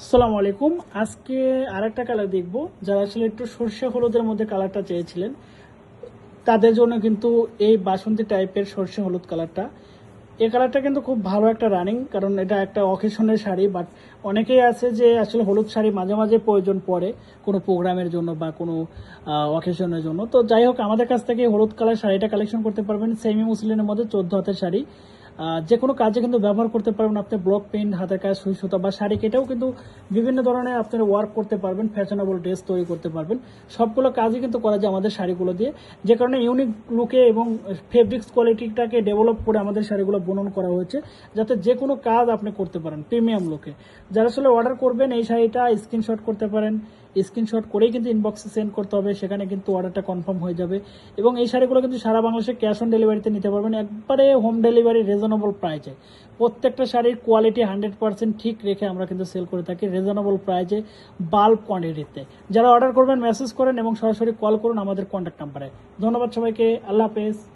আসসালামু আলাইকুম। আজকে আরেকটা কালার দেখব। যারা আসলে একটু সর্ষে হলুদের মধ্যে কালারটা চেয়েছিলেন তাদের জন্য কিন্তু এই বাসন্তী টাইপের সর্ষে হলুদ কালারটা, এই কালারটা কিন্তু খুব ভালো একটা রানিং, কারণ এটা একটা অকেশনের শাড়ি। বাট অনেকেই আছে যে আসলে হলুদ শাড়ি মাঝে মাঝে প্রয়োজন পড়ে কোনো প্রোগ্রামের জন্য বা কোনো অকেশনের জন্য। তো যাই হোক, আমাদের কাছ থেকে হলুদ কালার শাড়িটা কালেকশন করতে পারবেন। সেমি মুসলিনের মধ্যে 14 হাতের শাড়ি, যে কোনো কাজে কিন্তু ব্যবহার করতে পারবেন। আপনি ব্লক প্রিন্ট, হাতের কাজ, সুই সুতা বা শাড়ি কেটেও কিন্তু বিভিন্ন ধরনের আপনারা ওয়ার্ক করতে পারবেন, ফ্যাশনেবল ড্রেস তৈরি করতে পারবেন। সবগুলো কাজই কিন্তু করা যায় আমাদের শাড়িগুলো দিয়ে, যে কারণে ইউনিক লুকে এবং ফেব্রিক্স কোয়ালিটিটাকে ডেভেলপ করে আমাদের শাড়িগুলো বুনন করা হয়েছে, যাতে যে কোনো কাজ আপনি করতে পারেন প্রিমিয়াম লুকে। যারা আসলে অর্ডার করবেন এই শাড়িটা স্ক্রিনশট করতে পারেন, স্ক্রিনশট করেই কিন্তু ইনবক্সে সেন্ড করতে হবে, সেখানে কিন্তু অর্ডারটা কনফার্ম হয়ে যাবে। এবং এই শাড়িগুলো কিন্তু সারা বাংলাদেশে ক্যাশ অন ডেলিভারিতে নিতে পারবেন, একবারে হোম ডেলিভারি রিজনেবল প্রাইসে। প্রত্যেকটা শাড়ির কোয়ালিটি 100% ঠিক রেখে আমরা কিন্তু সেল করে থাকি রিজনেবল প্রাইসে, বাল্ক কোয়ান্টিটিতে। যারা অর্ডার করবেন মেসেজ করেন এবং সরাসরি কল করুন আমাদের কন্ট্যাক্ট নাম্বারে। ধন্যবাদ সবাইকে, আল্লাহ হাফেজ।